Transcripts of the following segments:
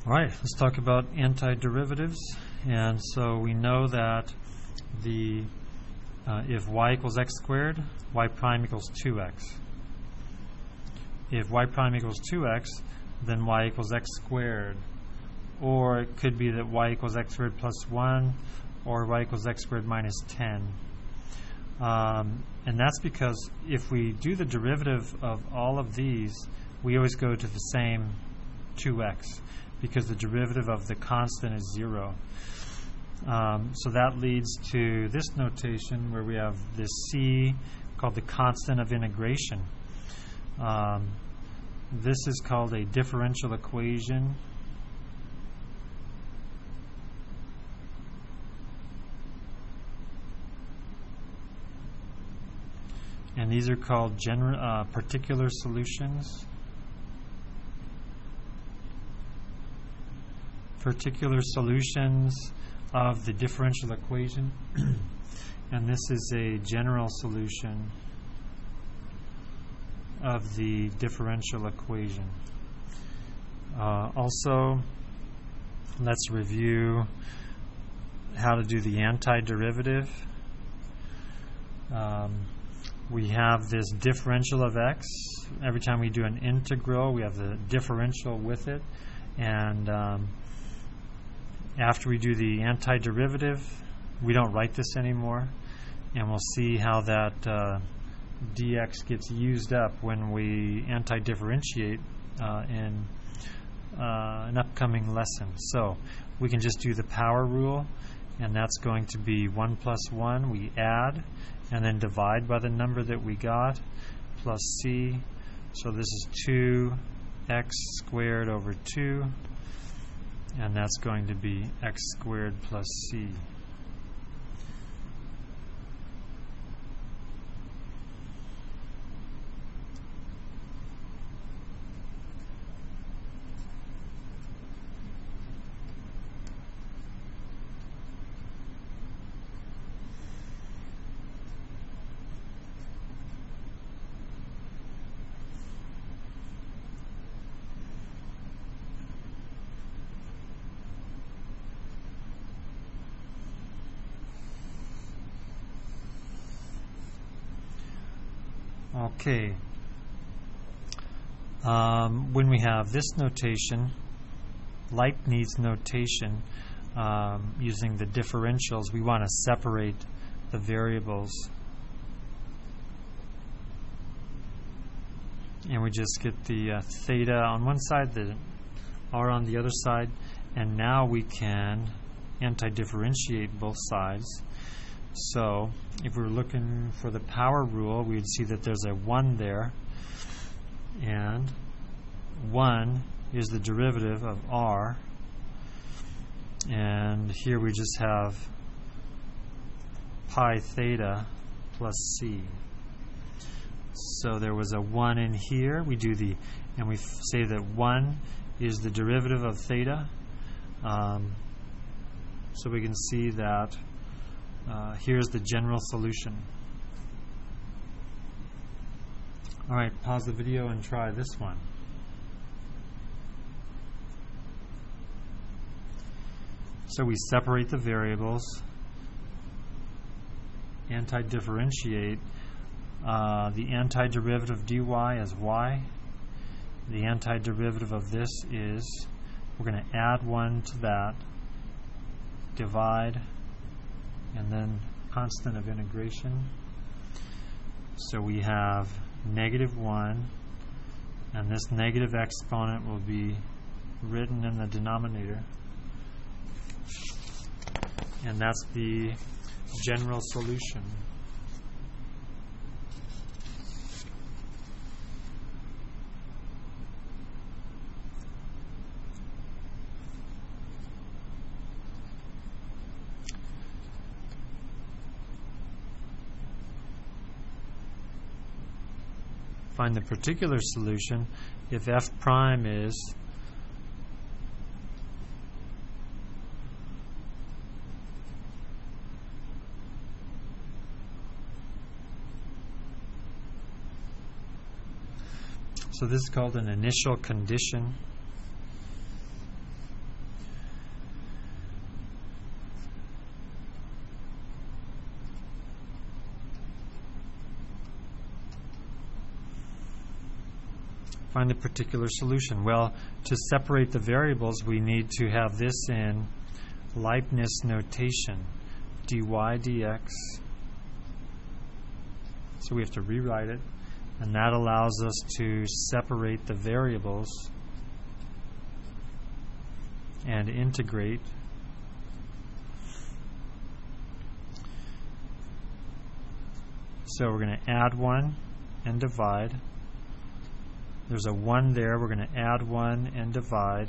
All right, let's talk about antiderivatives. And so we know that the if y equals x squared, y prime equals 2x. If y prime equals 2x, then y equals x squared. Or it could be that y equals x squared plus 1, or y equals x squared minus 10. And that's because if we do the derivative of all of these, we always go to the same 2x, because the derivative of the constant is 0. So that leads to this notation where we have this c called the constant of integration. This is called a differential equation. And these are called particular solutions. Particular solutions of the differential equation. And this is a general solution of the differential equation. Also, let's review how to do the antiderivative. We have this differential of x. Every time we do an integral, we have the differential with it. And after we do the antiderivative, we don't write this anymore. And we'll see how that dx gets used up when we antidifferentiate in an upcoming lesson. So we can just do the power rule, and that's going to be 1 plus 1. We add and then divide by the number that we got, plus c. So this is 2x squared over 2, and that's going to be x squared plus c. Okay. When we have this notation, Leibniz notation, using the differentials, we want to separate the variables. And we just get the theta on one side, the r on the other side, and now we can antidifferentiate both sides. So if we're looking for the power rule, we'd see that there's a 1 there, and 1 is the derivative of r, and here we just have pi theta plus c. So there was a 1 in here. We do the, and we say that 1 is the derivative of theta. So we can see that here's the general solution. All right, pause the video and try this one. So we separate the variables, antidifferentiate. The antiderivative of dy is y. The antiderivative of this is, we're going to add 1 to that, divide, and then constant of integration. So we have -1, and this negative exponent will be written in the denominator. And that's the general solution. Find the particular solution if f prime is So this is called an initial condition. Find the particular solution. Well, to separate the variables, we need to have this in Leibniz notation, dy dx. So we have to rewrite it, and that allows us to separate the variables and integrate. So we're going to add 1 and divide. There's a 1 there. We're going to add 1 and divide.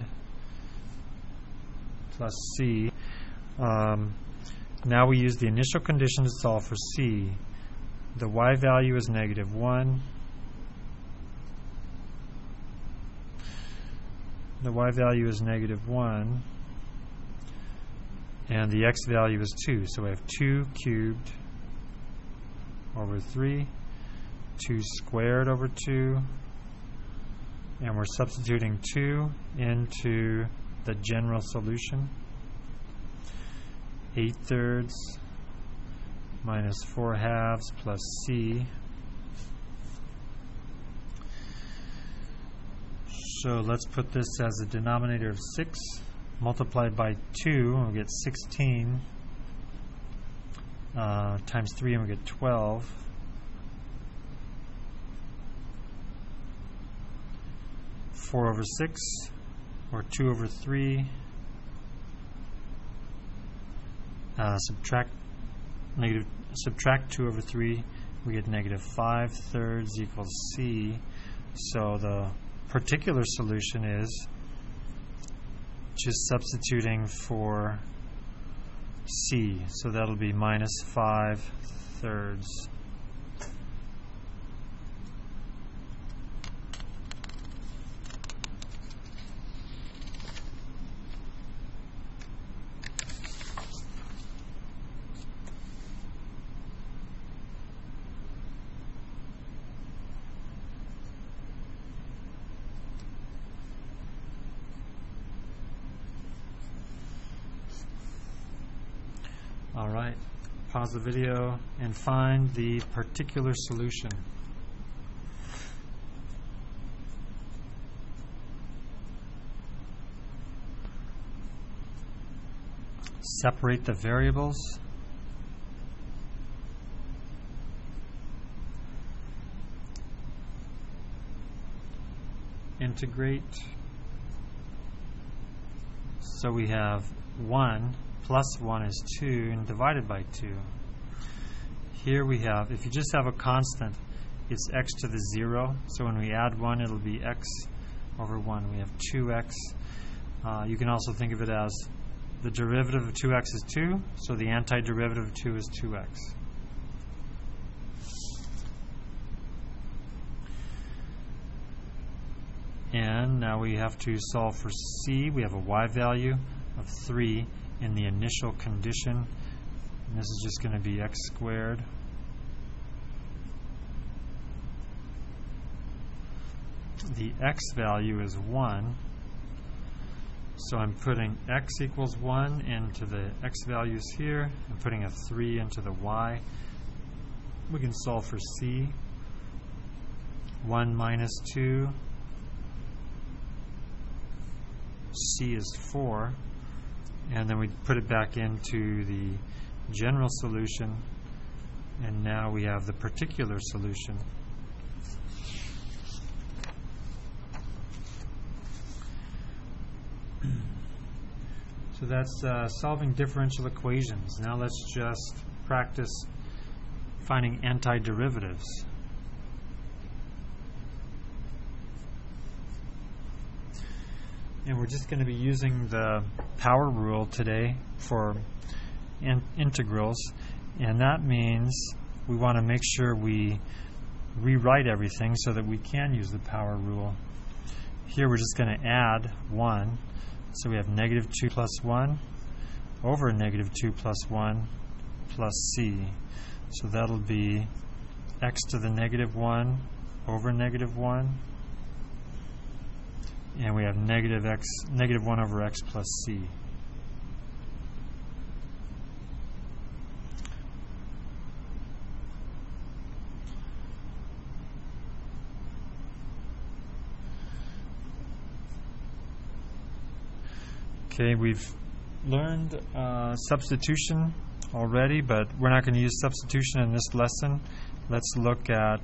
Plus c. Now we use the initial condition to solve for c. The y value is -1. The y value is -1. And the x value is 2. So we have 2 cubed over 3, 2 squared over 2, and we're substituting 2 into the general solution. 8/3 minus 4/2 plus c. So let's put this as a denominator of 6 multiplied by 2, and we get 16 times 3, and we get 12. 4/6, or 2/3. Subtract 2/3, we get -5/3 equals c. So the particular solution is just substituting for c. So that'll be -5/3. Alright, pause the video and find the particular solution. Separate the variables. Integrate. So we have 1 plus 1 is 2, and divided by 2. Here we have, if you just have a constant, it's x to the 0. So when we add 1, it'll be x over 1. We have 2x. You can also think of it as the derivative of 2x is 2, so the antiderivative of 2 is 2x. And now we have to solve for c. We have a y value of 3 in the initial condition, and this is just going to be x squared. The x value is 1, so I'm putting x equals 1 into the x values here, and putting a 3 into the y. We can solve for c. 1 minus 2, c is 4. And then we put it back into the general solution, and now we have the particular solution. So that's solving differential equations. Now let's just practice finding antiderivatives. And we're just going to be using the power rule today for integrals, and that means we want to make sure we rewrite everything so that we can use the power rule. Here we're just going to add 1, so we have -2 plus 1 over -2 plus 1 plus c. So that'll be x to the -1 over -1. And we have -1 over x plus c. Okay, we've learned substitution already, but we're not going to use substitution in this lesson. Let's look at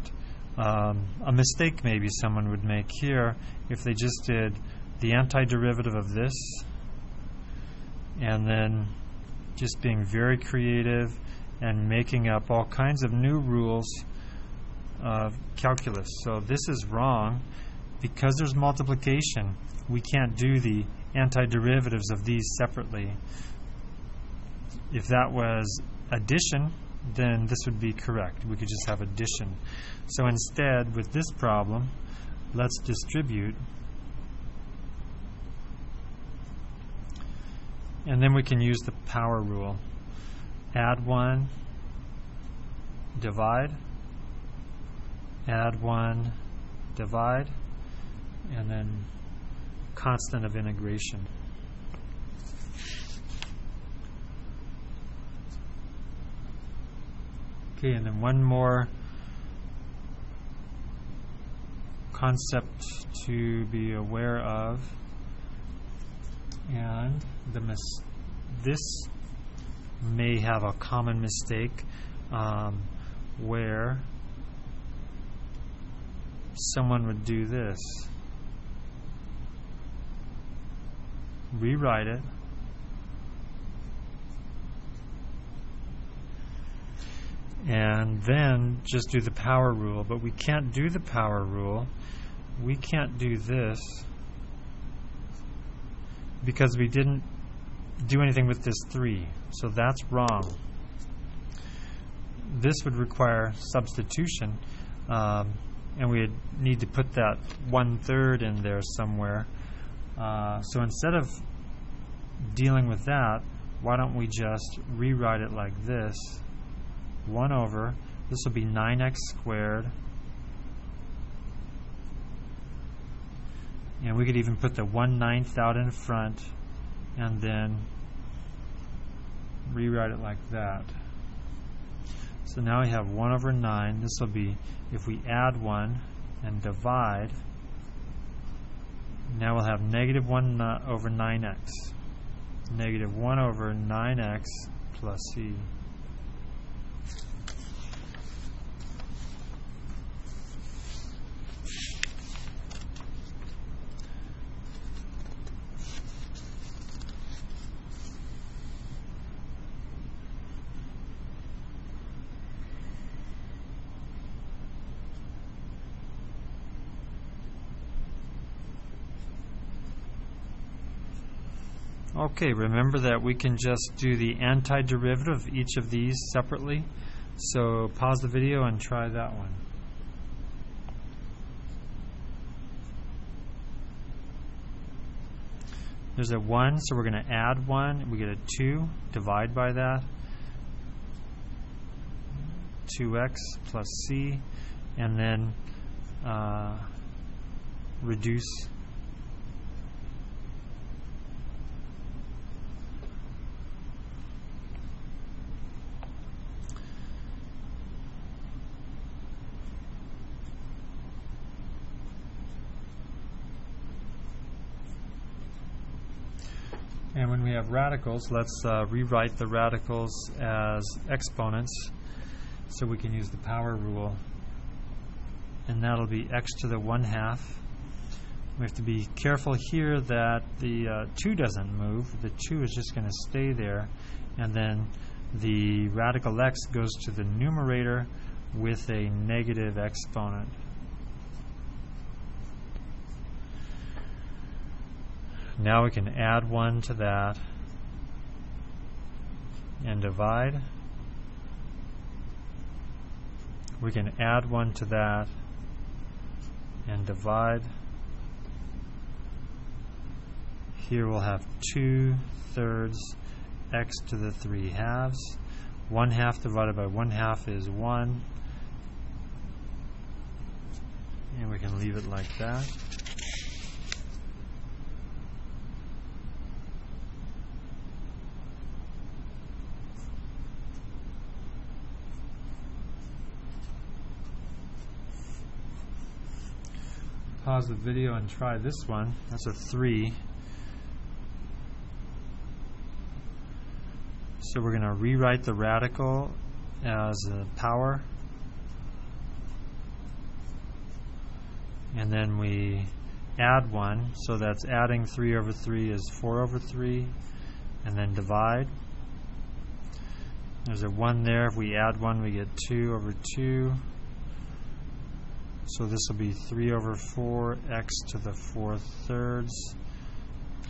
a mistake maybe someone would make here if they just did the antiderivative of this and then just being very creative and making up all kinds of new rules of calculus. So this is wrong because there's multiplication. We can't do the antiderivatives of these separately. If that was addition, then this would be correct. We could just have addition. So instead, with this problem, let's distribute. And then we can use the power rule. Add 1, divide, add 1, divide, and then constant of integration. Okay, and then one more concept to be aware of, and this may have a common mistake where someone would do this. Rewrite it, and then just do the power rule. But we can't do the power rule. We can't do this because we didn't do anything with this 3. So that's wrong. This would require substitution, and we'd need to put that 1/3 in there somewhere. So instead of dealing with that, why don't we just rewrite it like this? 1 over, this will be 9x squared. And we could even put the 1/9 out in front and then rewrite it like that. So now we have 1 over 9. This will be, if we add 1 and divide, now we'll have negative 1 over 9x. Negative 1 over 9x plus c. Okay, remember that we can just do the antiderivative of each of these separately. So pause the video and try that one. There's a 1, so we're going to add 1. We get a 2, divide by that. 2x plus c, and then reduce. And when we have radicals, let's rewrite the radicals as exponents so we can use the power rule. And that'll be x to the 1/2. We have to be careful here that the 2 doesn't move. The 2 is just going to stay there. And then the radical x goes to the numerator with a negative exponent. Now we can add 1 to that and divide. We can add 1 to that and divide. Here we'll have 2/3 x to the 3/2. 1/2 divided by 1/2 is 1. And we can leave it like that. Pause the video and try this one. That's a 3. So we're going to rewrite the radical as a power, and then we add 1, so that's adding 3 over 3 is 4 over 3, and then divide. There's a 1 there. If we add 1, we get 2 over 2. So this will be 3 over 4 x to the 4/3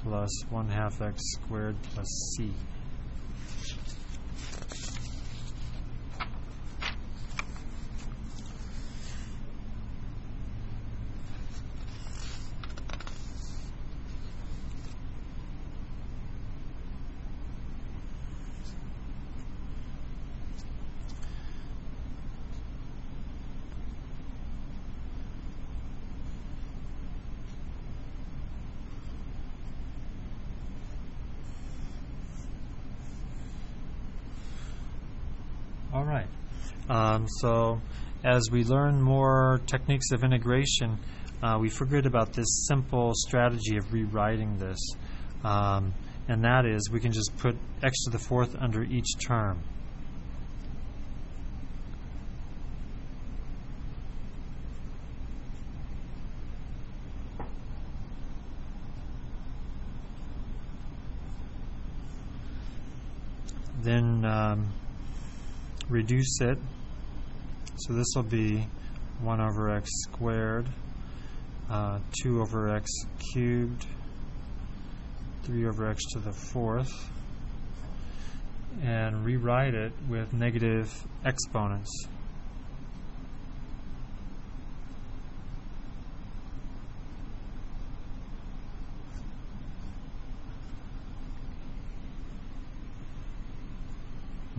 plus 1/2 x squared plus c. All right. So as we learn more techniques of integration, we forget about this simple strategy of rewriting this. And that is, we can just put x to the 4th under each term. Then reduce it. So this will be 1 over x squared, 2 over x cubed, 3 over x to the 4th, and rewrite it with negative exponents.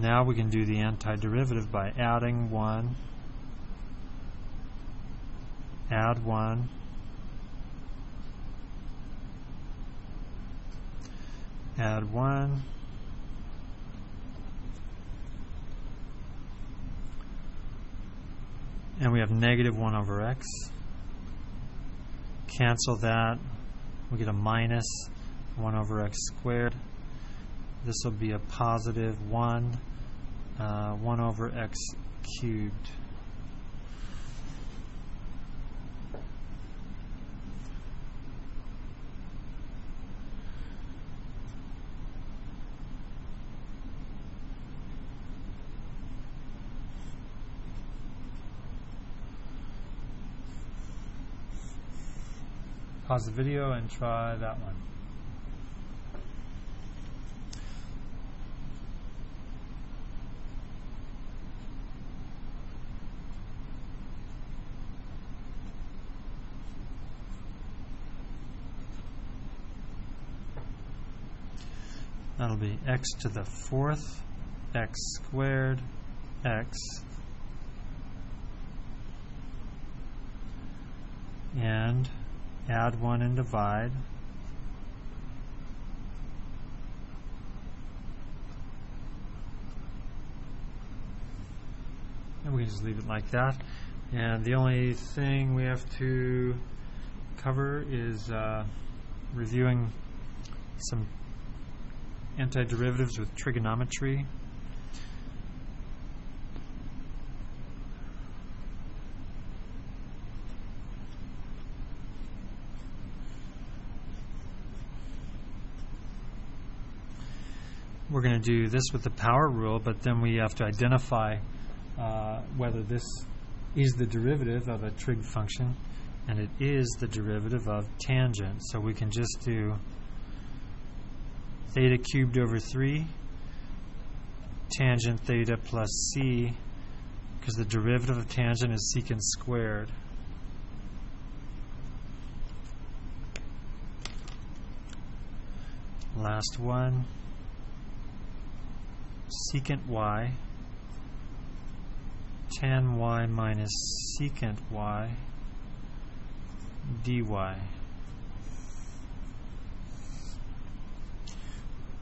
Now we can do the antiderivative by adding 1, add 1, add 1, and we have negative 1 over x. Cancel that, we get a minus 1 over x squared. This will be a positive 1 over x cubed. Pause the video and try that one. That'll be x to the 4th, x squared, x, and add 1 and divide. And we can just leave it like that. And the only thing we have to cover is reviewing some antiderivatives with trigonometry. We're going to do this with the power rule, but then we have to identify whether this is the derivative of a trig function, and it is the derivative of tangent. So we can just do theta cubed over 3 tangent theta plus c, because the derivative of tangent is secant squared. Last one, secant y, tan y minus secant y dy.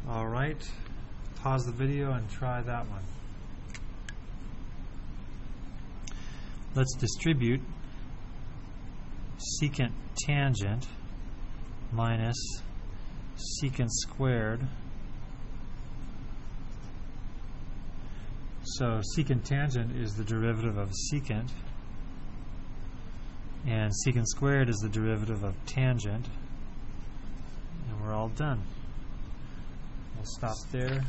All right, pause the video and try that one. Let's distribute secant tangent minus secant squared So secant tangent is the derivative of secant, and secant squared is the derivative of tangent, and we're all done. We'll stop there.